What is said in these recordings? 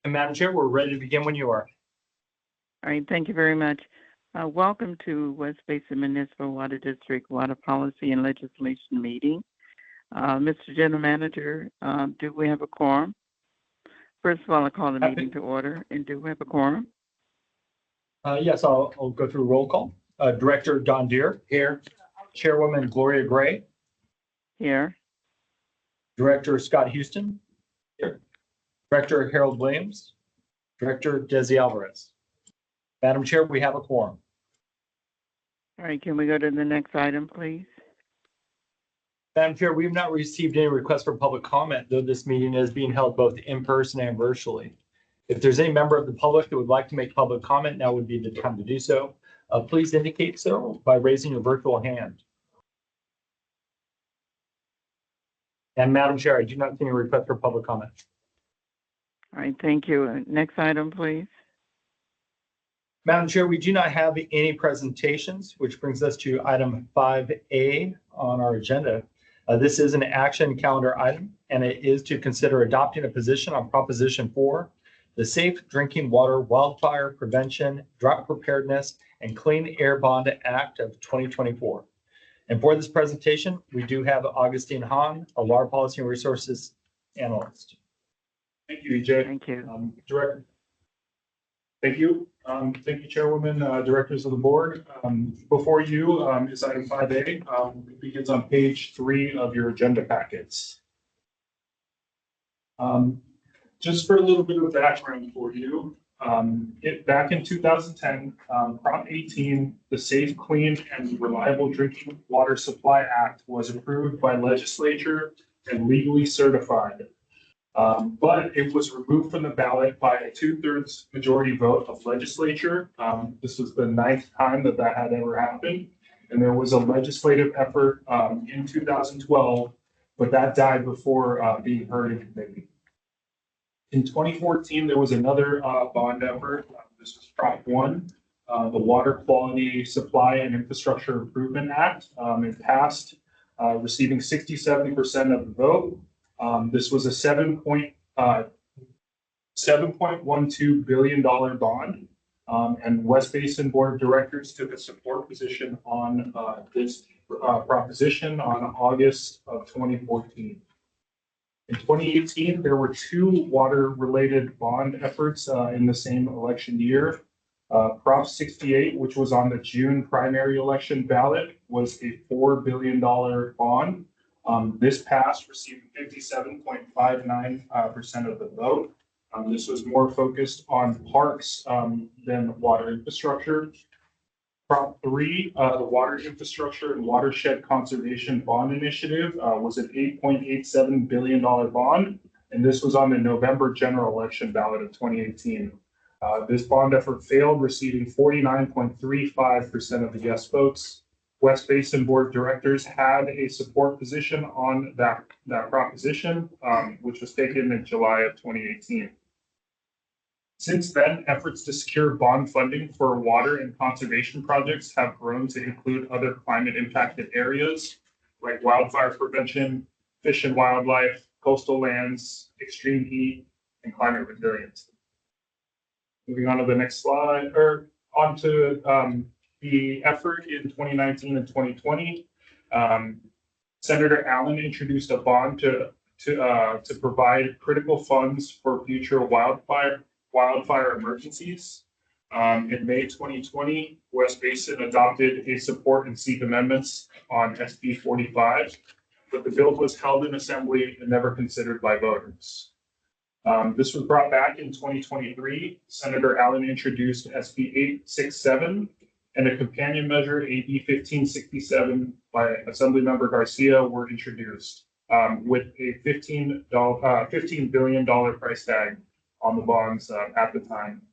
And Madam Chair, we're ready to begin when you are. All right, thank you very much. Welcome to West Basin Municipal Water District Water Policy and Legislation Meeting. Mr. General Manager, do we have a quorum? First of all, I call the meeting to order, and do we have a quorum? Yes, I'll go through roll call. Director Don Deere. Here. Chairwoman Gloria Gray. Here. Director Scott Houston. Here. Director Harold Williams. Director Desi Alvarez. Madam Chair, we have a quorum. All right, can we go to the next item, please? Madam Chair, we have not received any requests for public comment, though this meeting is being held both in person and virtually. If there's any member of the public that would like to make public comment, now would be the time to do so. Please indicate so by raising your virtual hand. And Madam Chair, I do not see any request for public comment. All right, thank you. Next item, please. Madam Chair, we do not have any presentations, which brings us to item 5A on our agenda. This is an action calendar item, and it is to consider adopting a position on Proposition 4, the Safe Drinking Water Wildfire Prevention, Drought Preparedness, and Clean Air Bond Act of 2024. And for this presentation, we do have Augustine Hahn, a Water Policy and Resources Analyst. Thank you, EJ. Thank you. Director. Thank you. Thank you, Chairwoman, Directors of the Board. Before you is item 5A. It begins on page 3 of your agenda packets. Just for a little bit of background for you, back in 2010, Prop 18, the Safe, Clean, and Reliable Drinking Water Supply Act was approved by legislature and legally certified. But it was removed from the ballot by a 2/3 majority vote of legislature. This was the 9th time that had ever happened. And there was a legislative effort in 2012, but that died before being heard in committee. In 2014, there was another bond effort. This was Prop 1, the Water Quality Supply and Infrastructure Improvement Act. It passed, receiving 60-70% of the vote. This was a $7.12 billion bond, and West Basin Board of Directors took a support position on this proposition on August of 2014. In 2018, there were 2 water-related bond efforts in the same election year. Prop 68, which was on the June primary election ballot, was a $4 billion bond. This passed, receiving 57.59% of the vote. This was more focused on parks than water infrastructure. Prop 3, the Water Infrastructure and Watershed Conservation Bond Initiative, was an $8.87 billion bond, and this was on the November general election ballot of 2018. This bond effort failed, receiving 49.35% of the yes votes. West Basin Board of Directors had a support position on that proposition, which was taken in July of 2018. Since then, efforts to secure bond funding for water and conservation projects have grown to include other climate impacted areas like wildfire prevention, fish and wildlife, coastal lands, extreme heat, and climate resilience. Moving on to the next slide, or on to the effort in 2019 and 2020. Senator Allen introduced a bond to provide critical funds for future wildfire emergencies. In May 2020, West Basin adopted a support and seek amendments on SB 45, but the bill was held in assembly and never considered by voters. This was brought back in 2023. Senator Allen introduced SB 867 and a companion measure, AB 1567 by Assemblymember Garcia, were introduced with a $15 billion price tag on the bonds at the time.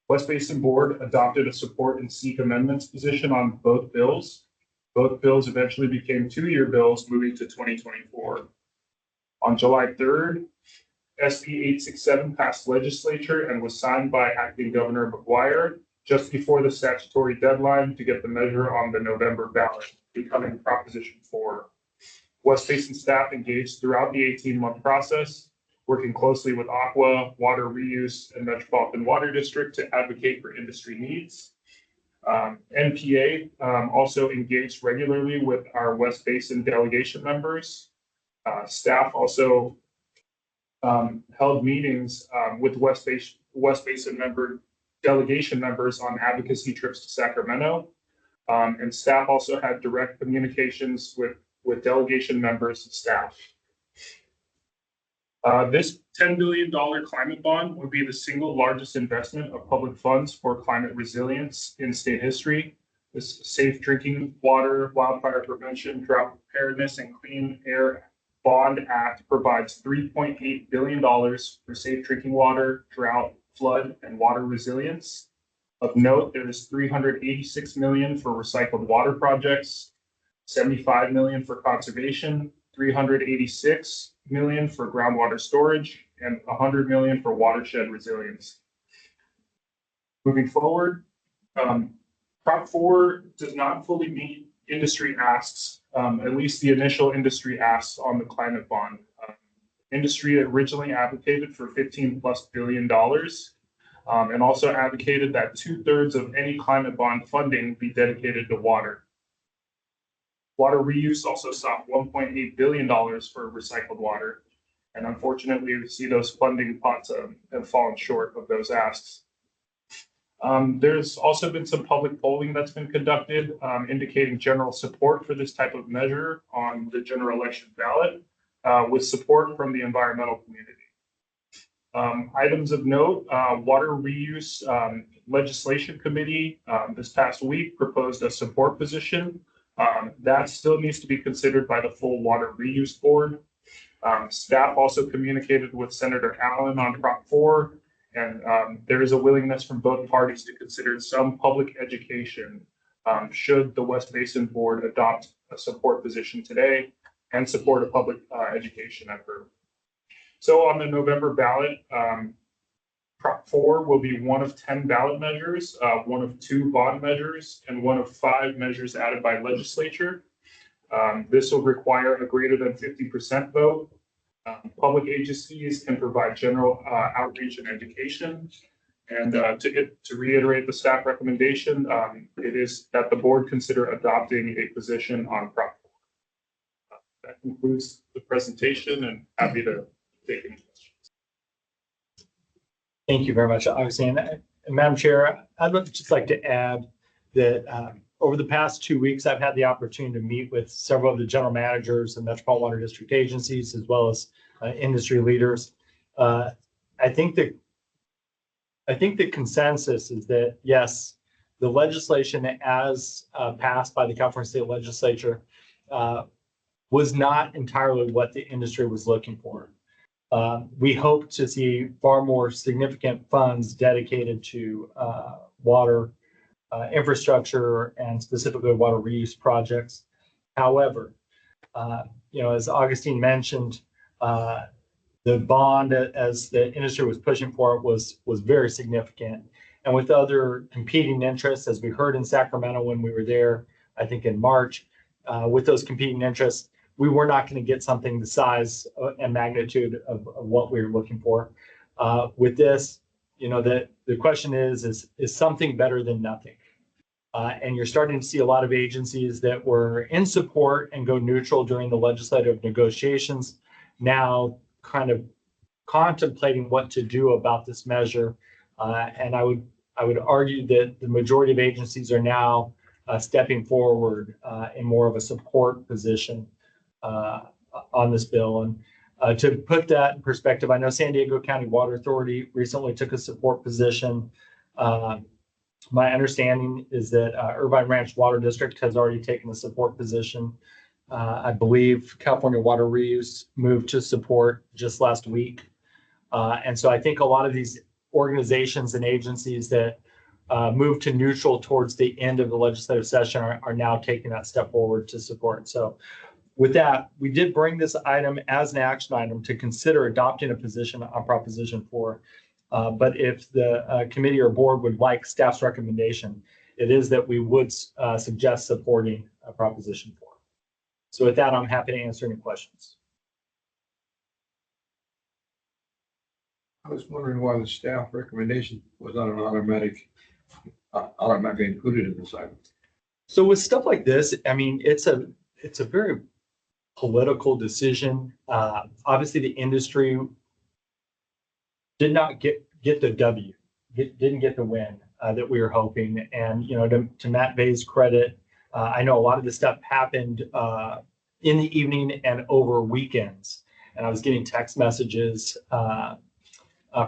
West Basin Board adopted a support and seek amendments position on both bills. Both bills eventually became 2-year bills moving to 2024. On July 3rd, SB 867 passed legislature and was signed by Acting Governor McGuire just before the statutory deadline to get the measure on the November ballot, becoming Proposition 4. West Basin staff engaged throughout the 18-month process working closely with Aqua, Water Reuse, and Metropolitan Water District to advocate for industry needs. NPA also engaged regularly with our West Basin delegation members. Staff also held meetings with West Basin member delegation members on advocacy trips to Sacramento. And staff also had direct communications with delegation members and staff. This $10 billion climate bond would be the single largest investment of public funds for climate resilience in state history. This Safe Drinking Water, Wildfire Prevention, Drought Preparedness, and Clean Air Bond Act provides $3.8 billion for safe drinking water, drought, flood, and water resilience. Of note, there is $386 million for recycled water projects, $75 million for conservation, $386 million for groundwater storage, and $100 million for watershed resilience. Moving forward, Prop 4 does not fully meet industry asks, at least the initial industry asks on the climate bond. Industry originally advocated for $15+ billion, and also advocated that 2/3 of any climate bond funding be dedicated to water. Water reuse also sought $1.8 billion for recycled water. And unfortunately, we see those funding pots have fallen short of those asks. There's also been some public polling that's been conducted indicating general support for this type of measure on the general election ballot, with support from the environmental community. Items of note, Water Reuse Legislation Committee this past week proposed a support position. That still needs to be considered by the full Water Reuse Board. Staff also communicated with Senator Allen on Prop 4, and there is a willingness from both parties to consider some public education should the West Basin Board adopt a support position today and support a public education effort. So on the November ballot, Prop 4 will be one of 10 ballot measures, one of 2 bond measures, and one of 5 measures added by legislature. This will require a greater than 50% vote. Public agencies can provide general outreach and education. And to reiterate the staff recommendation, it is that the board consider adopting a position on Prop 4. That concludes the presentation, and happy to take any questions. Thank you very much, Augustine. And Madam Chair, I'd just like to add that over the past 2 weeks, I've had the opportunity to meet with several of the general managers and Metropolitan Water District agencies, as well as industry leaders. I think the consensus is that, yes, the legislation as passed by the California State Legislature was not entirely what the industry was looking for. We hope to see far more significant funds dedicated to water infrastructure and specifically water reuse projects. However, as Augustine mentioned, the bond, as the industry was pushing for it, was very significant. And with other competing interests, as we heard in Sacramento when we were there, I think in March, with those competing interests, we were not going to get something the size and magnitude of what we were looking for. With this, the question is something better than nothing? And you're starting to see a lot of agencies that were in support and go neutral during the legislative negotiations now kind of contemplating what to do about this measure. And I would argue that the majority of agencies are now stepping forward in more of a support position on this bill. And to put that in perspective, I know San Diego County Water Authority recently took a support position. My understanding is that Irvine Ranch Water District has already taken a support position. I believe California Water Reuse moved to support just last week. And so I think a lot of these organizations and agencies that moved to neutral towards the end of the legislative session are now taking that step forward to support. So with that, we did bring this item as an action item to consider adopting a position on Proposition 4. But if the committee or board would like staff's recommendation, it is that we would suggest supporting Proposition 4. So with that, I'm happy to answer any questions. I was wondering why the staff recommendation was not an automatically included in this item. So with stuff like this, I mean, it's a very political decision. Obviously, the industry did not get the W, didn't get the win that we were hoping. And, you know, to Matt Bay's credit, I know a lot of this stuff happened in the evening and over weekends. And I was getting text messages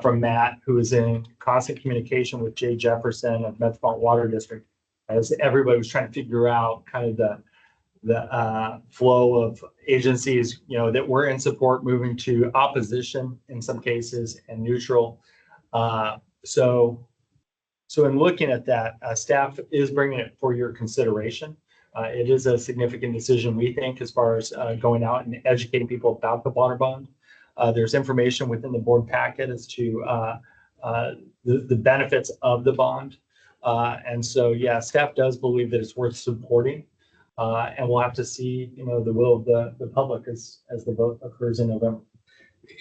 from Matt, who is in constant communication with Jay Jefferson of Metropolitan Water District, as everybody was trying to figure out kind of the flow of agencies, you know, that were in support moving to opposition in some cases and neutral. So in looking at that, staff is bringing it for your consideration. It is a significant decision, we think, as far as going out and educating people about the water bond. There's information within the board packet as to the benefits of the bond. And so, yeah, staff does believe that it's worth supporting. And we'll have to see, you know, the will of the public as the vote occurs in November.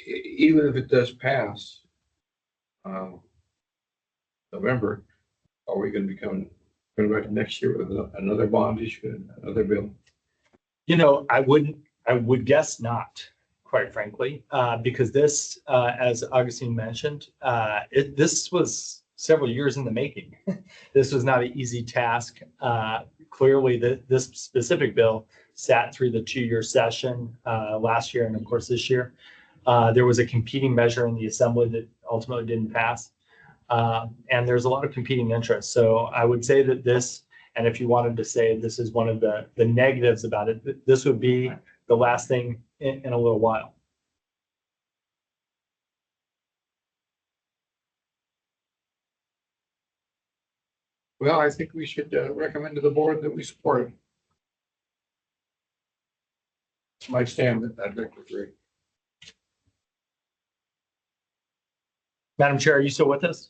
Even if it does pass November, are we going to going back to next year with another bond issue, another bill? You know, I would guess not, quite frankly, because this, as Augustine mentioned, this was several years in the making. This was not an easy task. Clearly, this specific bill sat through the 2-year session last year and, of course, this year. There was a competing measure in the assembly that ultimately didn't pass. And there's a lot of competing interests. So I would say that this, and if you wanted to say this is one of the negatives about it, this would be the last thing in a little while. Well, I think we should recommend to the board that we support it. It's my stand that I'd like to agree. Madam Chair, are you still with us?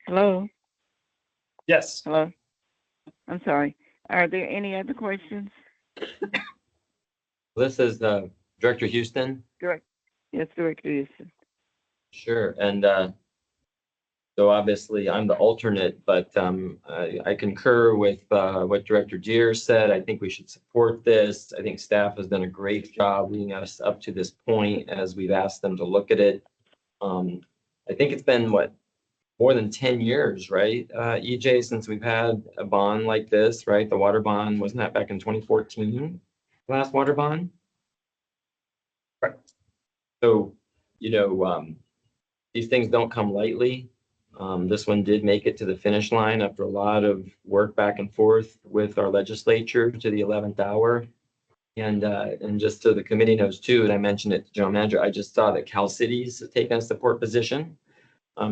Hello? Yes. Hello? I'm sorry. Are there any other questions? This is Director Houston. Yes, Director Houston. Sure. And so obviously I'm the alternate, but I concur with what Director Jeter said. I think we should support this. I think staff has done a great job leading us up to this point as we've asked them to look at it. I think it's been, more than 10 years, right, EJ, since we've had a bond like this, right? The water bond, wasn't that back in 2014, last water bond? Right. So, you know, these things don't come lightly. This one did make it to the finish line after a lot of work back and forth with our legislature to the 11th hour. And just so the committee knows too, and I mentioned it to General Manager, I just saw that Cal Cities has taken a support position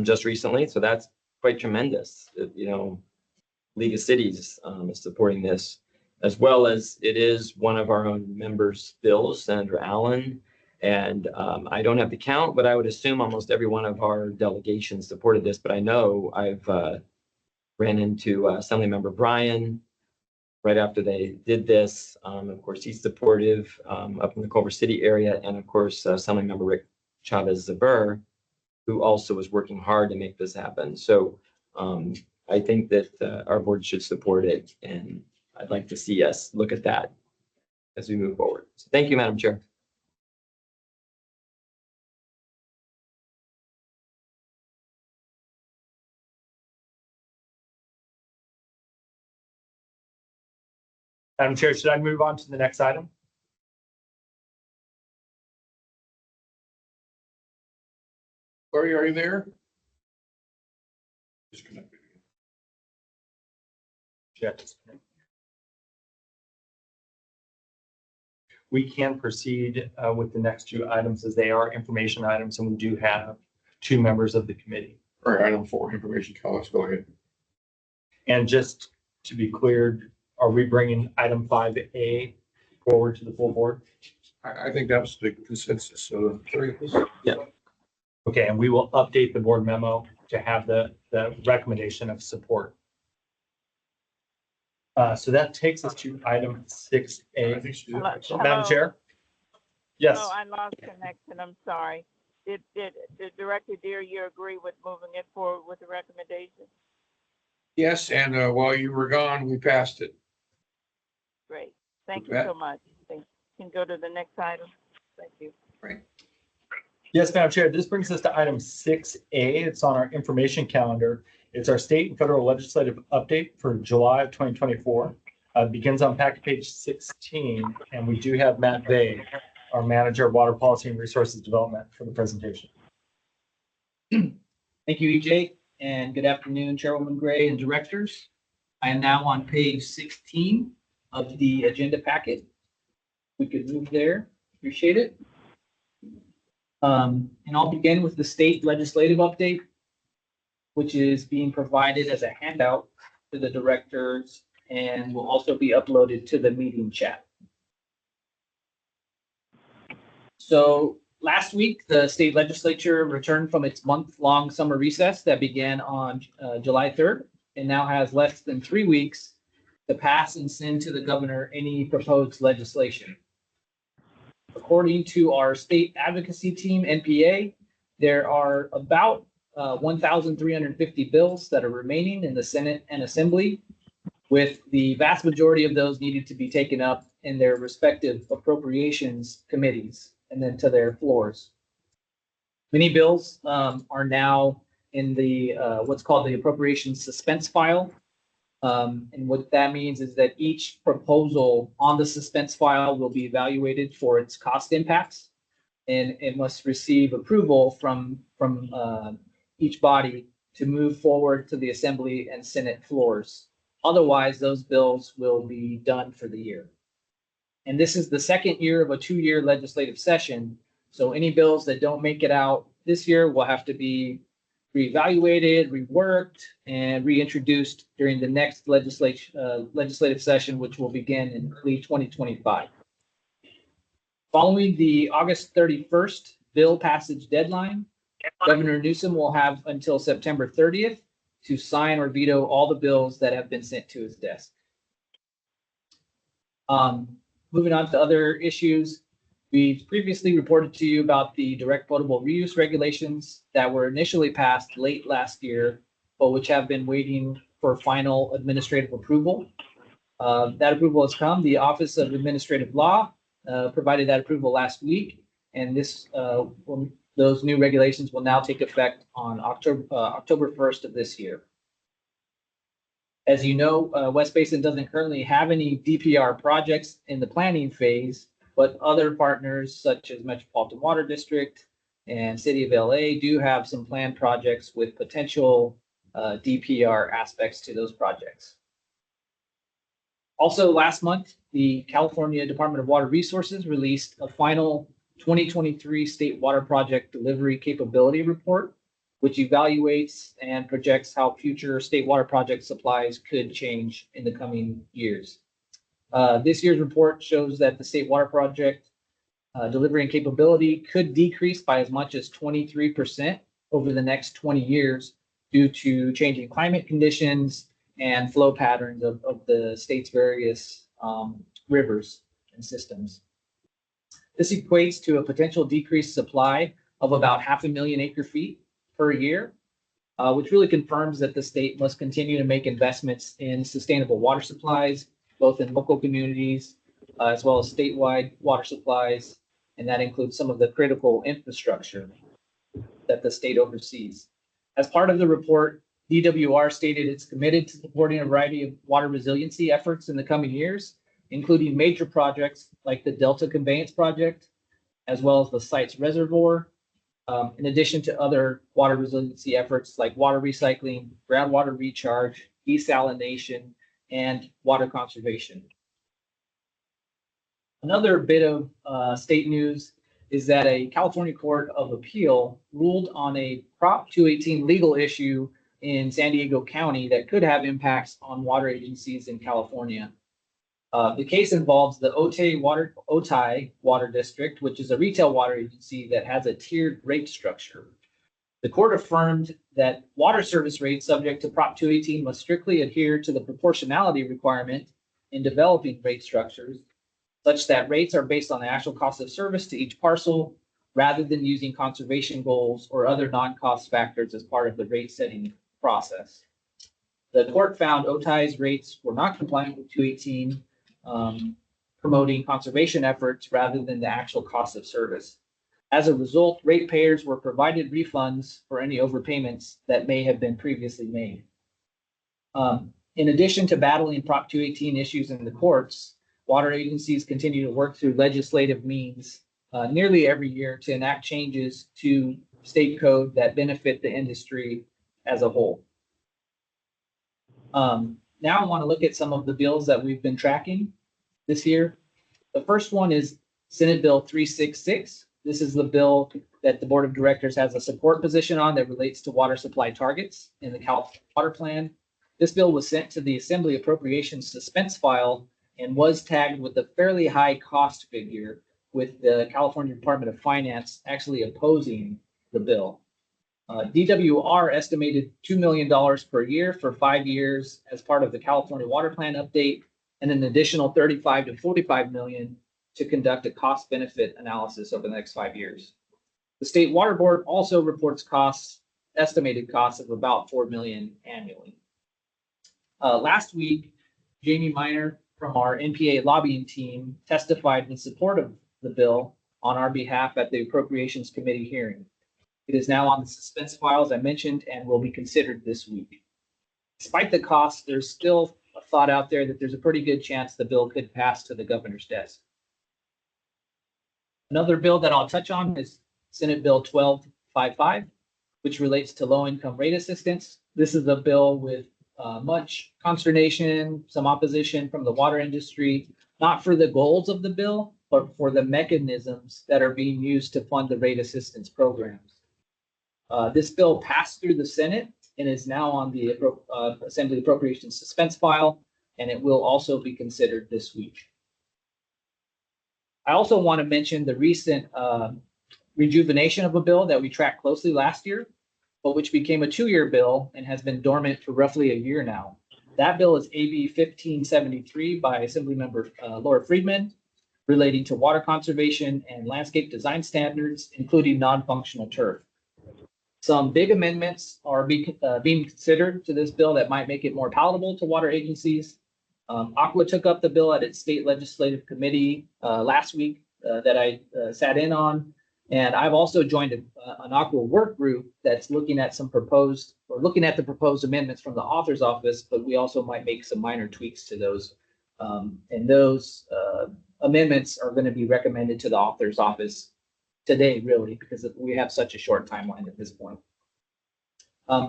just recently. So that's quite tremendous. You know, League of Cities is supporting this, as well as it is one of our own members' bills, Senator Allen. And I don't have the count, but I would assume almost every one of our delegations supported this. But I know I've ran into Assemblymember Bryan right after they did this. Of course, he's supportive up in the Culver City area. And of course, Assemblymember Rick Chavez-Zabur, who also is working hard to make this happen. So I think that our board should support it. And I'd like to see us look at that as we move forward. So thank you, Madam Chair. Madam Chair, should I move on to the next item? Larry, are you there? Disconnected. Yes. We can proceed with the next 2 items as they are information items, and we do have 2 members of the committee. All right, item 4, information call. Go ahead. And just to be cleared, are we bringing item 5A forward to the full board? I think that was the consensus. So, Yeah. Okay, and we will update the board memo to have the recommendation of support. So that takes us to item 6A. I think she did. Hello. Madam Chair? Yes. Oh, I lost connection. I'm sorry. Did Director Deere, you agree with moving it forward with the recommendation? Yes, and while you were gone, we passed it. Great. Thank You you bet. so much. Can go to the next item. Thank you. Yes, Madam Chair, this brings us to item 6A. It's on our information calendar. It's our state and federal legislative update for July of 2024. It begins on packet page 16, and we do have Matt Bay, our Manager of Water Policy and Resources Development, for the presentation. Thank you, EJ, and good afternoon, Chairwoman Gray and directors. I am now on page 16 of the agenda packet. We could move there. Appreciate it. And I'll begin with the state legislative update, which is being provided as a handout to the directors and will also be uploaded to the meeting chat. So last week, the state legislature returned from its month-long summer recess that began on July 3rd and now has less than 3 weeks to pass and send to the governor any proposed legislation. According to our state advocacy team, NPA, there are about 1,350 bills that are remaining in the Senate and Assembly, with the vast majority of those needed to be taken up in their respective appropriations committees and then to their floors. Many bills are now in the what's called the appropriations suspense file. And what that means is that each proposal on the suspense file will be evaluated for its cost impacts, and it must receive approval from each body to move forward to the Assembly and Senate floors. Otherwise, those bills will be done for the year. And this is the second year of a 2-year legislative session. So any bills that don't make it out this year will have to be reevaluated, reworked, and reintroduced during the next legislative session, which will begin in early 2025. Following the August 31st bill passage deadline, Governor Newsom will have until September 30th to sign or veto all the bills that have been sent to his desk. Moving on to other issues, we've previously reported to you about the direct potable reuse regulations that were initially passed late last year, but which have been waiting for final administrative approval. That approval has come. The Office of Administrative Law provided that approval last week, and those new regulations will now take effect on October 1st of this year. As you know, West Basin doesn't currently have any DPR projects in the planning phase, but other partners such as Metropolitan Water District and City of LA do have some planned projects with potential DPR aspects to those projects. Also, last month, the California Department of Water Resources released a final 2023 State Water Project Delivery Capability Report, which evaluates and projects how future state water project supplies could change in the coming years. This year's report shows that the state water project delivery and capability could decrease by as much as 23% over the next 20 years due to changing climate conditions and flow patterns of the state's various rivers and systems. This equates to a potential decreased supply of about 500,000 acre-feet per year, which really confirms that the state must continue to make investments in sustainable water supplies, both in local communities as well as statewide water supplies, and that includes some of the critical infrastructure that the state oversees. As part of the report, DWR stated it's committed to supporting a variety of water resiliency efforts in the coming years, including major projects like the Delta Conveyance Project, as well as the Sites Reservoir, in addition to other water resiliency efforts like water recycling, groundwater recharge, desalination, and water conservation. Another bit of state news is that a California Court of Appeal ruled on a Prop 218 legal issue in San Diego County that could have impacts on water agencies in California. The case involves the Otay Water District, which is a retail water agency that has a tiered rate structure. The court affirmed that water service rates subject to Prop 218 must strictly adhere to the proportionality requirement in developing rate structures, such that rates are based on the actual cost of service to each parcel rather than using conservation goals or other non-cost factors as part of the rate setting process. The court found OTI's rates were not compliant with 218, promoting conservation efforts rather than the actual cost of service. As a result, ratepayers were provided refunds for any overpayments that may have been previously made. In addition to battling Prop 218 issues in the courts, water agencies continue to work through legislative means nearly every year to enact changes to state code that benefit the industry as a whole. Now I want to look at some of the bills that we've been tracking this year. The first one is Senate Bill 366. This is the bill that the Board of Directors has a support position on that relates to water supply targets in the California Water Plan. This bill was sent to the Assembly Appropriations suspense file and was tagged with a fairly high cost figure, with the California Department of Finance actually opposing the bill. DWR estimated $2 million per year for 5 years as part of the California Water Plan update, and an additional 35 to 45 million to conduct a cost benefit analysis over the next 5 years. The State Water Board also reports estimated costs of about 4 million annually. Last week, Jamie Miner from our NPA lobbying team testified in support of the bill on our behalf at the Appropriations Committee hearing. It is now on the suspense file, as I mentioned, and will be considered this week. Despite the cost, there's still a thought out there that there's a pretty good chance the bill could pass to the governor's desk. Another bill that I'll touch on is Senate Bill 1255, which relates to low-income rate assistance. This is a bill with much consternation, some opposition from the water industry, not for the goals of the bill, but for the mechanisms that are being used to fund the rate assistance programs. This bill passed through the Senate and is now on the Assembly Appropriations suspense file, and it will also be considered this week. I also want to mention the recent rejuvenation of a bill that we tracked closely last year, but which became a 2-year bill and has been dormant for roughly a year now. That bill is AB 1573 by Assemblymember Laura Friedman, relating to water conservation and landscape design standards, including non-functional turf. Some big amendments are being considered to this bill that might make it more palatable to water agencies. Aqua took up the bill at its state legislative committee last week that I sat in on. And I've also joined an Aqua work group that's looking at the proposed amendments from the author's office, but we also might make some minor tweaks to those. And those amendments are going to be recommended to the author's office today, really, because we have such a short timeline at this point.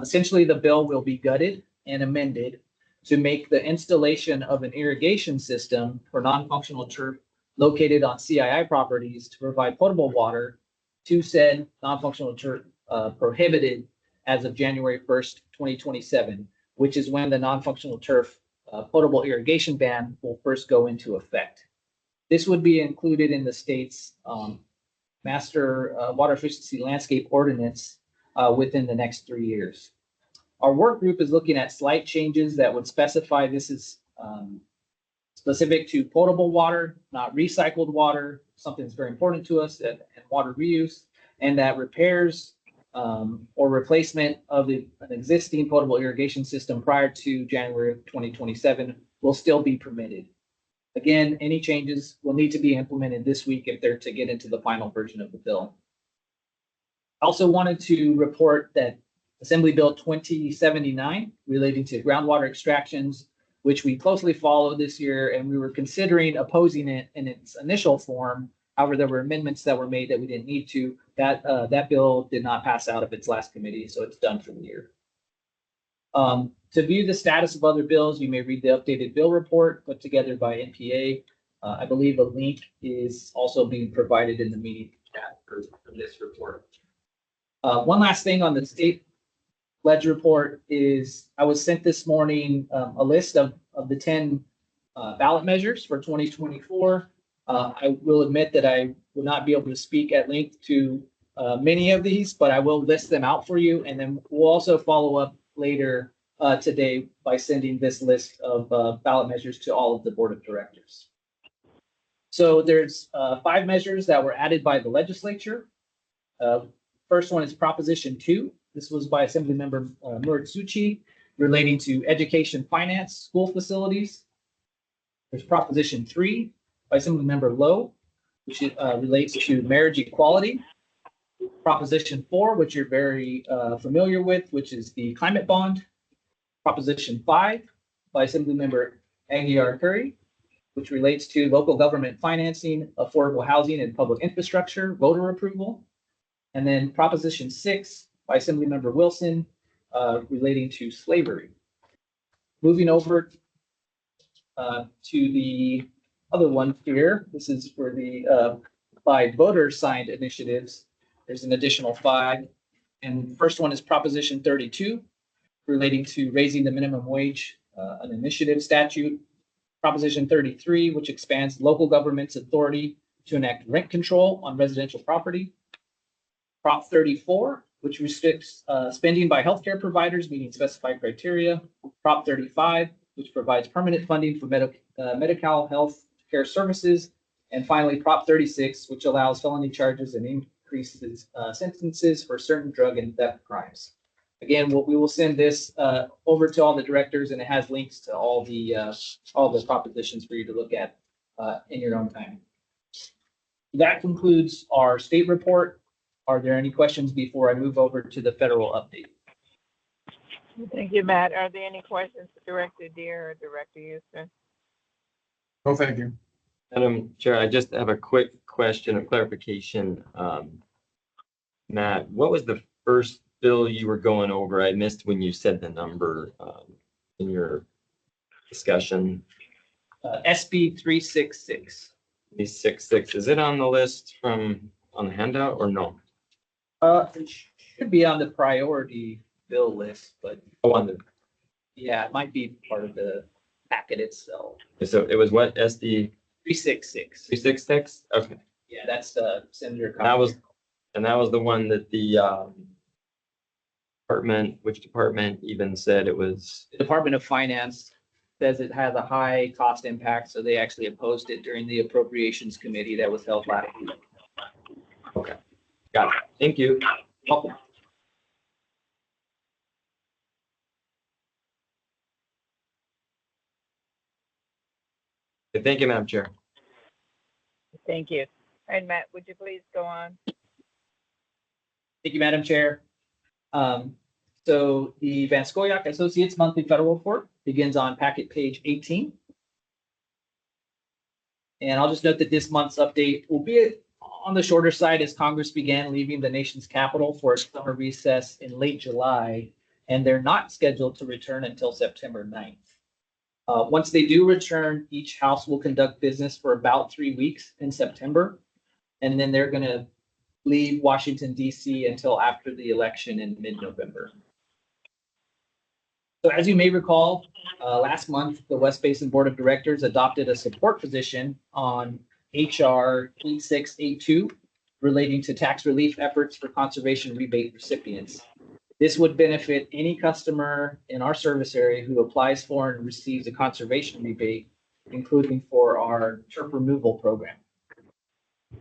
Essentially, the bill will be gutted and amended to make the installation of an irrigation system for non-functional turf located on CII properties to provide potable water to said non-functional turf prohibited as of January 1st, 2027, which is when the non-functional turf potable irrigation ban will first go into effect. This would be included in the state's master water efficiency landscape ordinance within the next 3 years. Our work group is looking at slight changes that would specify this is specific to potable water, not recycled water, something that's very important to us, and water reuse, and that repairs or replacement of an existing potable irrigation system prior to January of 2027 will still be permitted. Again, any changes will need to be implemented this week if they're to get into the final version of the bill. I also wanted to report that Assembly Bill 2079 relating to groundwater extractions, which we closely followed this year, and we were considering opposing it in its initial form. However, there were amendments that were made that we didn't need to. That bill did not pass out of its last committee, so it's done for the year. To view the status of other bills, you may read the updated bill report put together by NPA. I believe a link is also being provided in the meeting chat for this report. One last thing on the state ledger report is I was sent this morning a list of the 10 ballot measures for 2024. I will admit that I will not be able to speak at length to many of these, but I will list them out for you. And then we'll also follow up later today by sending this list of ballot measures to all of the board of directors. So there's 5 measures that were added by the legislature. First one is Proposition 2. This was by Assemblymember Muratsuchi relating to education finance school facilities. There's Proposition 3 by Assemblymember Lowe, which relates to marriage equality. Proposition 4, which you're very familiar with, which is the climate bond. Proposition 5 by Assemblymember Aguiar Curry, which relates to local government financing, affordable housing and public infrastructure, voter approval. And then Proposition 6 by Assemblymember Wilson relating to slavery. Moving over to the other one here, this is for the by voter signed initiatives. There's an additional 5. And first one is Proposition 32 relating to raising the minimum wage, an initiative statute. Proposition 33, which expands local government's authority to enact rent control on residential property. Prop 34, which restricts spending by healthcare providers meeting specified criteria. Prop 35, which provides permanent funding for medical health care services. And finally, Prop 36, which allows felony charges and increases sentences for certain drug and theft crimes. Again, we will send this over to all the directors, and it has links to all the propositions for you to look at in your own time. That concludes our state report. Are there any questions before I move over to the federal update? Thank you, Matt. Are there any questions for Director Deere or Director Houston? Oh, thank you. Madam Chair, I just have a quick question of clarification. Matt, what was the first bill you were going over? I missed when you said the number in your discussion. SB 366. 366, is it on the list on the handout or no? It should be on the priority bill list, but Oh, on the, yeah, it might be part of the packet itself. so it was what, SD 366. 366? Okay, Yeah, that's Senator. that was the one that the which department even said it was, The Department of Finance says it has a high cost impact, so they actually opposed it during the Appropriations Committee that was held last week. okay, got it, thank you. Welcome. Thank you, Madam Chair. Thank you. All right, Matt, would you please go on? Thank you, Madam Chair. So the Van Scoyoc Associates Monthly Federal Report begins on packet page 18. And I'll just note that this month's update will be on the shorter side as Congress began leaving the nation's capital for a summer recess in late July, and they're not scheduled to return until September 9th. Once they do return, each house will conduct business for about 3 weeks in September, and then they're going to leave Washington, D.C. until after the election in mid-November. So as you may recall, last month, the West Basin Board of Directors adopted a support position on HR 8682 relating to tax relief efforts for conservation rebate recipients. This would benefit any customer in our service area who applies for and receives a conservation rebate, including for our turf removal program.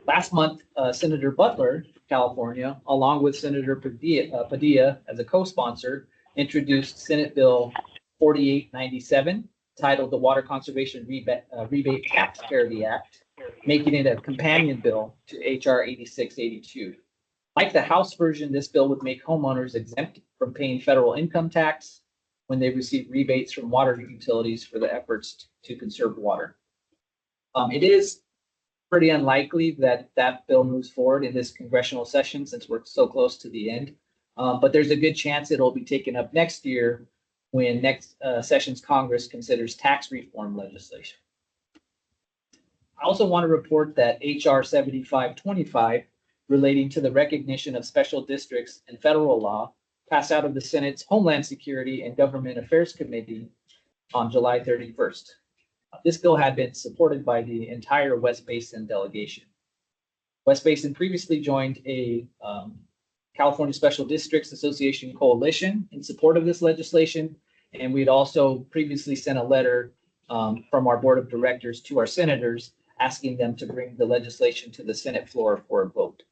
Last month, Senator Butler, California, along with Senator Padilla as a co-sponsor, introduced Senate Bill 4897, titled the Water Conservation Rebate Tax Parity Act, making it a companion bill to HR 8682. Like the House version, this bill would make homeowners exempt from paying federal income tax when they receive rebates from water utilities for the efforts to conserve water. It is pretty unlikely that that bill moves forward in this congressional session since we're so close to the end. But there's a good chance it'll be taken up next year when next session's Congress considers tax reform legislation. I also want to report that HR 7525 relating to the recognition of special districts and federal law passed out of the Senate's Homeland Security and Government Affairs Committee on July 31st. This bill had been supported by the entire West Basin delegation. West Basin previously joined a California Special Districts Association coalition in support of this legislation, and we'd also previously sent a letter from our board of directors to our senators asking them to bring the legislation to the Senate floor for a vote.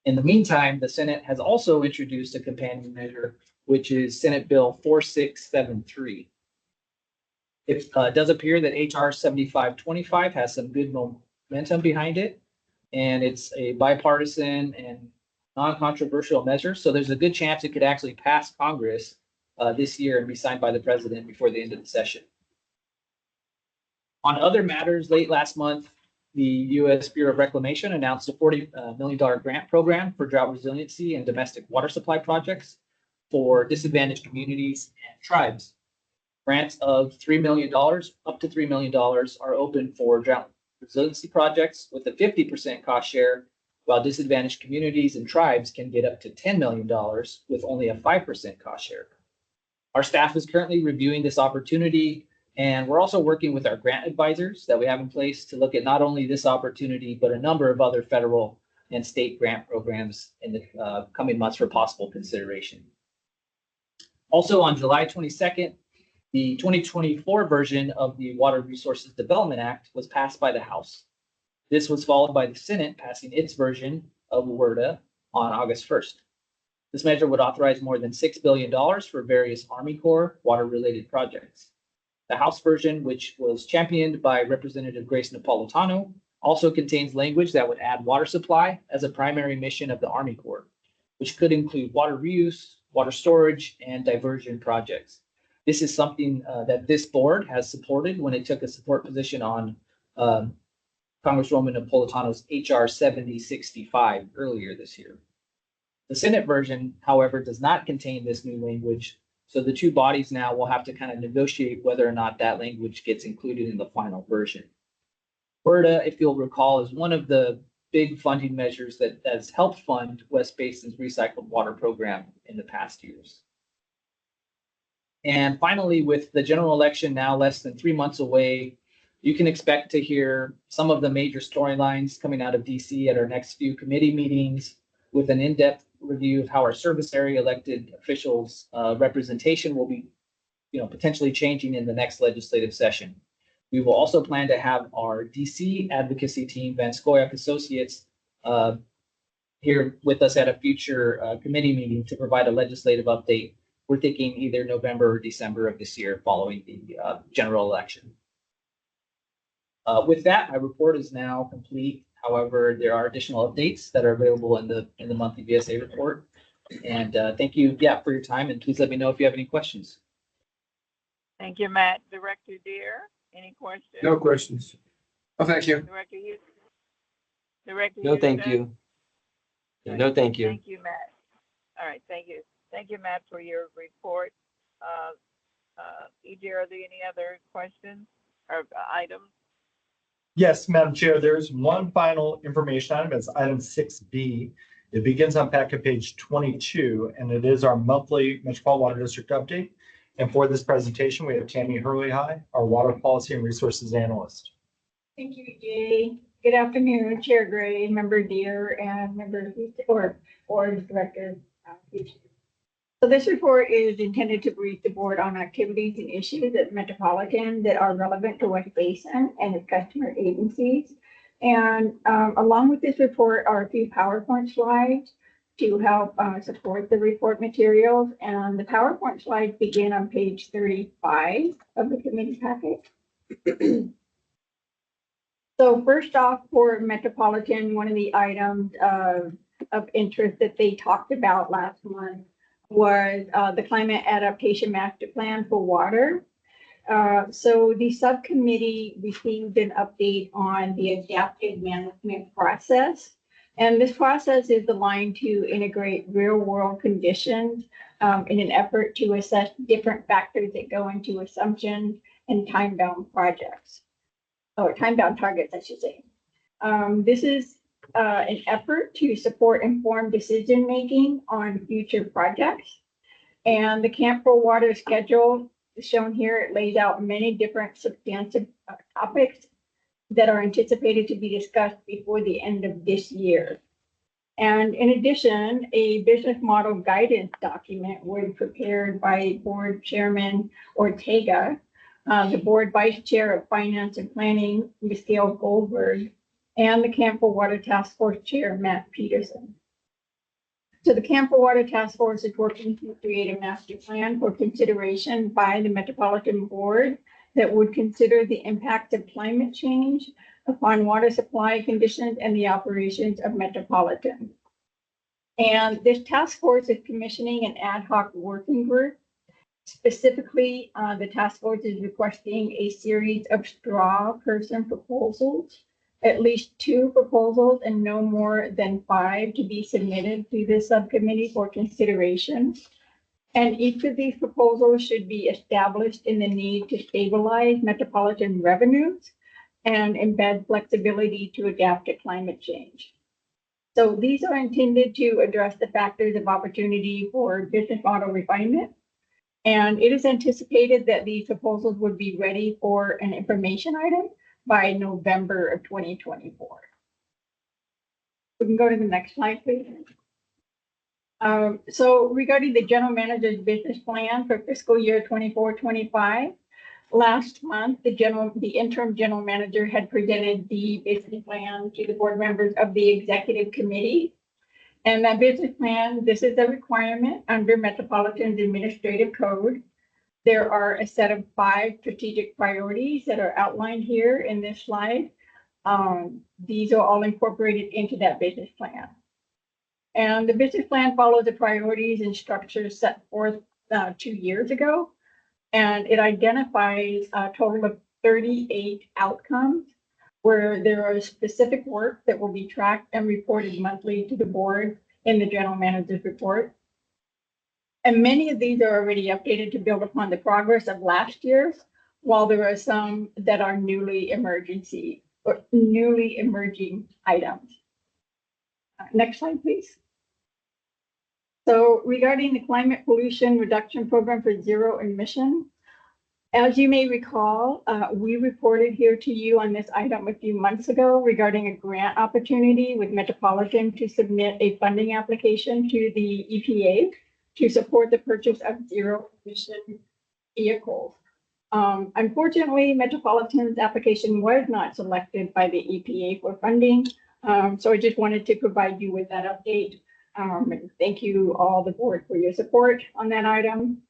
In the meantime, the Senate has also introduced a companion measure, which is Senate Bill 4673. It does appear that HR 7525 has some good momentum behind it, and it's a bipartisan and non-controversial measure. So there's a good chance it could actually pass Congress this year and be signed by the president before the end of the session. On other matters, late last month, the U.S. Bureau of Reclamation announced a $40 million grant program for drought resiliency and domestic water supply projects for disadvantaged communities and tribes. Grants of $3 million, up to $3 million, are open for drought resiliency projects with a 50% cost share, while disadvantaged communities and tribes can get up to $10 million with only a 5% cost share. Our staff is currently reviewing this opportunity, and we're also working with our grant advisors that we have in place to look at not only this opportunity, but a number of other federal and state grant programs in the coming months for possible consideration. Also, on July 22nd, the 2024 version of the Water Resources Development Act was passed by the House. This was followed by the Senate passing its version of WRDA on August 1st. This measure would authorize more than $6 billion for various Army Corps water-related projects. The House version, which was championed by Representative Grace Napolitano, also contains language that would add water supply as a primary mission of the Army Corps, which could include water reuse, water storage, and diversion projects. This is something that this board has supported when it took a support position on Congresswoman Napolitano's HR 7065 earlier this year. The Senate version, however, does not contain this new language, so the two bodies now will have to kind of negotiate whether or not that language gets included in the final version. WRDA, if you'll recall, is one of the big funding measures that has helped fund West Basin's recycled water program in the past years. And finally, with the general election now less than 3 months away, you can expect to hear some of the major storylines coming out of DC at our next few committee meetings, with an in-depth review of how our service area elected officials representation will be, potentially changing in the next legislative session. We will also plan to have our DC advocacy team, Van Scoyoc Associates, here with us at a future committee meeting to provide a legislative update. We're thinking either November or December of this year following the general election. With that, my report is now complete. However, there are additional updates that are available in the monthly VSA report. And thank you, for your time. And please let me know if you have any questions. Thank you, Matt. Director Deere, any questions? No questions. Oh, thank you. Director Hughes? Director No, thank Houston? you. No, thank you. Thank you, Matt. All right, thank you. Thank you, Matt, for your report. EJ, are there any other questions or items? Yes, Madam Chair, there's one final information item. It's item 6B. It begins on packet page 22, and it is our monthly Metropolitan Water District update. And for this presentation, we have Tammy Hurley-High, our Water Policy and Resources Analyst. Thank you, Jay. Good afternoon, Chair Gray, Member Deere, and Member Board Director. So this report is intended to brief the board on activities and issues at Metropolitan that are relevant to West Basin and its customer agencies. And along with this report are a few PowerPoint slides to help support the report materials. And the PowerPoint slides begin on page 35 of the committee packet. So first off, for Metropolitan, one of the items of interest that they talked about last month was the Climate Adaptation Master Plan for water. So the subcommittee received an update on the adaptive management process. And this process is aligned to integrate real-world conditions in an effort to assess different factors that go into assumptions and time-bound projects, or time-bound targets, I should say. This is an effort to support informed decision-making on future projects. And the Camp for Water schedule is shown here. It lays out many different substantive topics that are anticipated to be discussed before the end of this year. And in addition, a business model guidance document was prepared by Board Chairman Ortega the board vice chair of finance and planning, Ms. Gail Goldberg, and the Camp for Water Task Force Chair, Matt Peterson. So the Camp for Water Task Force is working to create a master plan for consideration by the Metropolitan Board that would consider the impact of climate change upon water supply conditions and the operations of Metropolitan. And this task force is commissioning an ad hoc working group. Specifically, the task force is requesting a series of straw person proposals, at least 2 proposals and no more than 5 to be submitted to this subcommittee for consideration. And each of these proposals should be established in the need to stabilize metropolitan revenues and embed flexibility to adapt to climate change. So these are intended to address the factors of opportunity for business model refinement. And it is anticipated that these proposals would be ready for an information item by November of 2024. We can go to the next slide, please. So regarding the general manager's business plan for fiscal year 24-25, last month, the interim general manager had presented the business plan to the board members of the executive committee. And that business plan, this is a requirement under Metropolitan's administrative code. There are a set of 5 strategic priorities that are outlined here in this slide. These are all incorporated into that business plan. And the business plan follows the priorities and structures set forth 2 years ago. And it identifies a total of 38 outcomes where there are specific work that will be tracked and reported monthly to the board in the general manager's report. And many of these are already updated to build upon the progress of last year's, while there are some that are newly emerging items. Next slide, please. So regarding the climate pollution reduction program for zero emission, as you may recall, we reported here to you on this item a few months ago regarding a grant opportunity with Metropolitan to submit a funding application to the EPA to support the purchase of zero emission vehicles. Unfortunately, Metropolitan's application was not selected by the EPA for funding. So I just wanted to provide you with that update. And thank you all the board for your support on that item.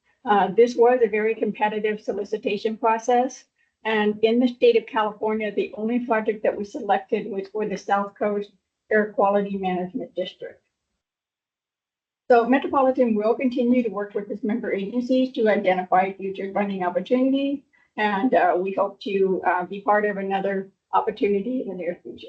This was a very competitive solicitation process. And in the state of California, the only project that was selected was for the South Coast Air Quality Management District. So Metropolitan will continue to work with its member agencies to identify future funding opportunities. And we hope to be part of another opportunity in the near future.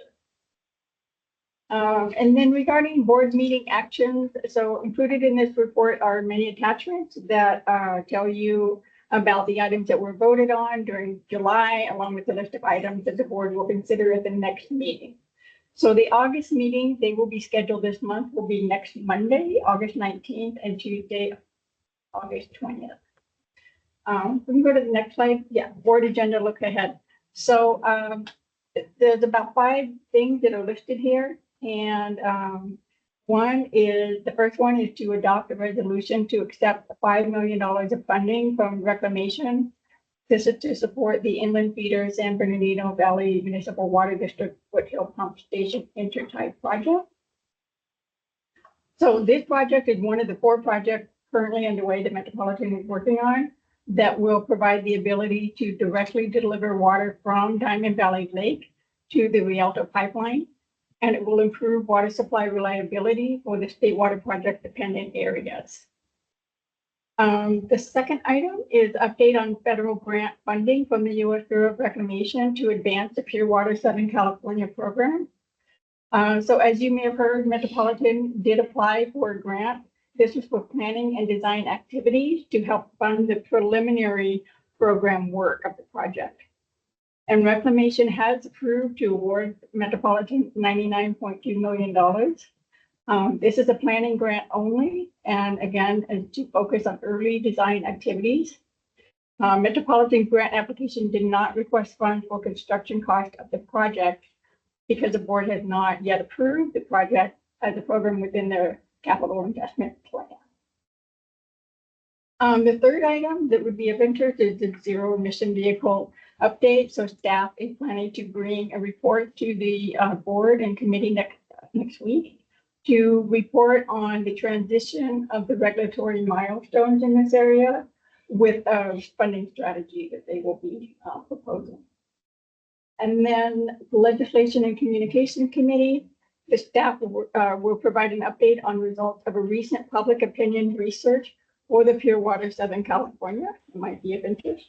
And then regarding board meeting actions, so included in this report are many attachments that tell you about the items that were voted on during July, along with the list of items that the board will consider at the next meeting. So the August meeting, they will be scheduled this month, will be next Monday, August 19th, and Tuesday, August 20th. We can go to the next slide. Yeah, board agenda look ahead. So there's about 5 things that are listed here. And the first one is to adopt a resolution to accept $5 million of funding from Reclamation. This is to support the inland feeder San Bernardino Valley Municipal Water District Foothill Pump Station Intertie project. So this project is one of the 4 projects currently underway that Metropolitan is working on that will provide the ability to directly deliver water from Diamond Valley Lake to the Rialto pipeline. And it will improve water supply reliability for the state water project dependent areas. The second item is update on federal grant funding from the U.S. Bureau of Reclamation to advance the Pure Water Southern California program. So as you may have heard, Metropolitan did apply for a grant. This is for planning and design activities to help fund the preliminary program work of the project. And Reclamation has approved to award Metropolitan $99.2 million. This is a planning grant only, and again, is to focus on early design activities. Metropolitan grant application did not request funds for construction cost of the project because the board has not yet approved the project as a program within their capital investment plan. The third item that would be of interest is the zero emission vehicle update. So staff is planning to bring a report to the board and committee next week to report on the transition of the regulatory milestones in this area with a funding strategy that they will be proposing. And then the Legislation and Communication Committee, the staff will provide an update on results of a recent public opinion research for the Pure Water Southern California. It might be of interest.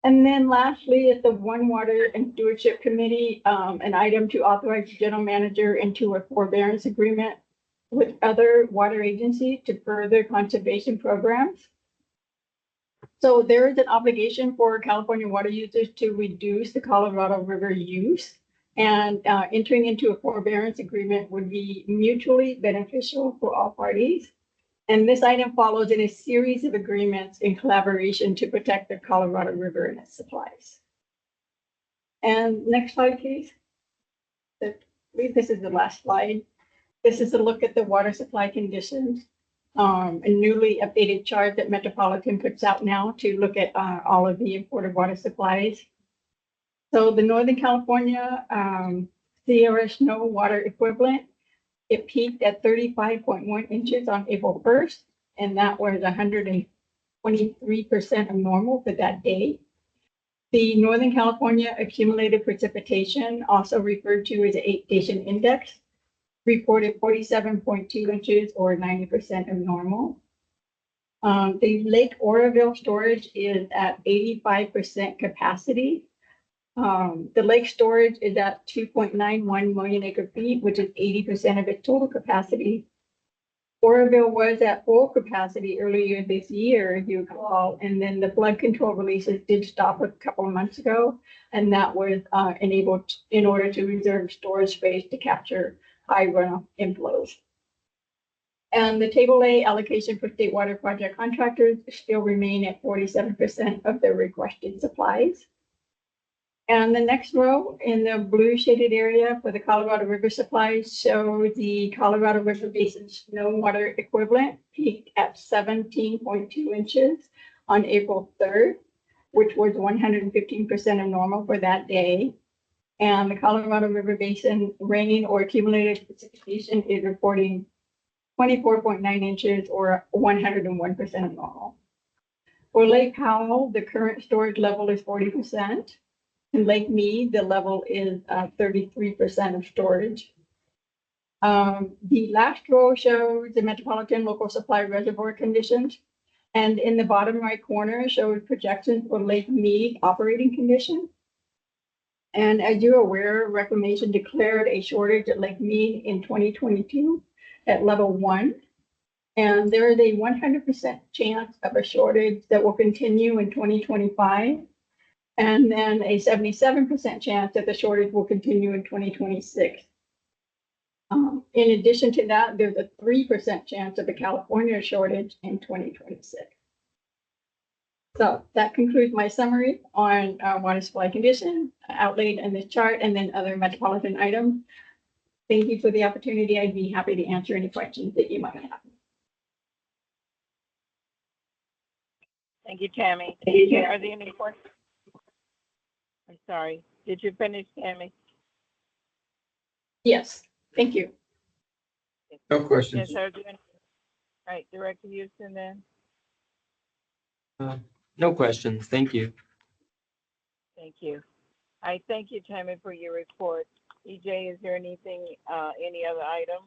And then lastly, at the One Water and Stewardship Committee, an item to authorize the general manager into a forbearance agreement with other water agencies to further conservation programs. So there is an obligation for California water users to reduce the Colorado River use, and entering into a forbearance agreement would be mutually beneficial for all parties. And this item follows in a series of agreements in collaboration to protect the Colorado River and its supplies. And next slide, please. I believe this is the last slide. This is a look at the water supply conditions. A newly updated chart that Metropolitan puts out now to look at all of the imported water supplies. So the Northern California Sierra snow water equivalent, it peaked at 35.1 inches on April 1st, and that was 123% of normal for that day. The Northern California accumulated precipitation, also referred to as the 8-station index, reported 47.2 inches or 90% of normal. The Lake Oroville storage is at 85% capacity. The lake storage is at 2.91 million acre feet, which is 80% of its total capacity. Oroville was at full capacity earlier this year, if you recall, and then the flood control releases did stop a couple of months ago, and that was enabled in order to reserve storage space to capture high runoff inflows. And the Table A allocation for state water project contractors still remain at 47% of their requested supplies. And the next row in the blue shaded area for the Colorado River supplies show the Colorado River Basin snow water equivalent peaked at 17.2 inches on April 3rd, which was 115% of normal for that day. And the Colorado River Basin rain or accumulated precipitation is reporting 24.9 inches or 101% of normal. For Lake Powell, the current storage level is 40%. In Lake Mead, the level is 33% of storage. The last row shows the Metropolitan Local Supply Reservoir conditions. And in the bottom right corner shows projections for Lake Mead operating conditions. And as you're aware, Reclamation declared a shortage at Lake Mead in 2022 at level 1. And there is a 100% chance of a shortage that will continue in 2025. And then a 77% chance that the shortage will continue in 2026. In addition to that, there's a 3% chance of a California shortage in 2026. So that concludes my summary on water supply condition outlaid in this chart and then other Metropolitan items. Thank you for the opportunity. I'd be happy to answer any questions that you might have. Thank you, Tammy. Are there any questions? I'm sorry. Did you finish, Tammy? Yes, thank you. No questions. Yes, sir. All right, Director Houston then. No questions. Thank you. Thank you. I thank you, Tammy, for your report. EJ, is there anything, any other item?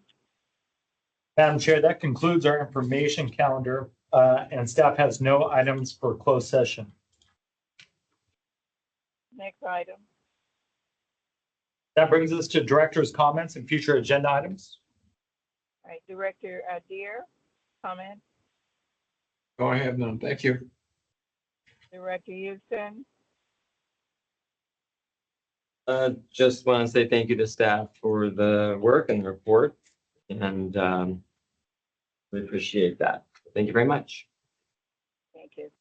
Madam Chair, that concludes our information calendar, and staff has no items for closed session. Next item. That brings us to director's comments and future agenda items. All right, Director Deere, comment? Oh, I have none. Thank you. Director Houston? Just want to say thank you to staff for the work and the report, and we appreciate that. Thank you very much. Thank you.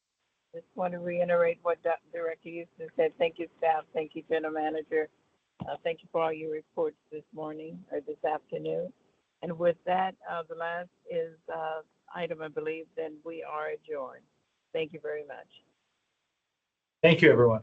Just want to reiterate what Director Houston said. Thank you, staff. Thank you, General Manager. Thank you for all your reports this morning or this afternoon. And with that, the last is item, I believe, then we are adjourned. Thank you very much. Thank you, everyone.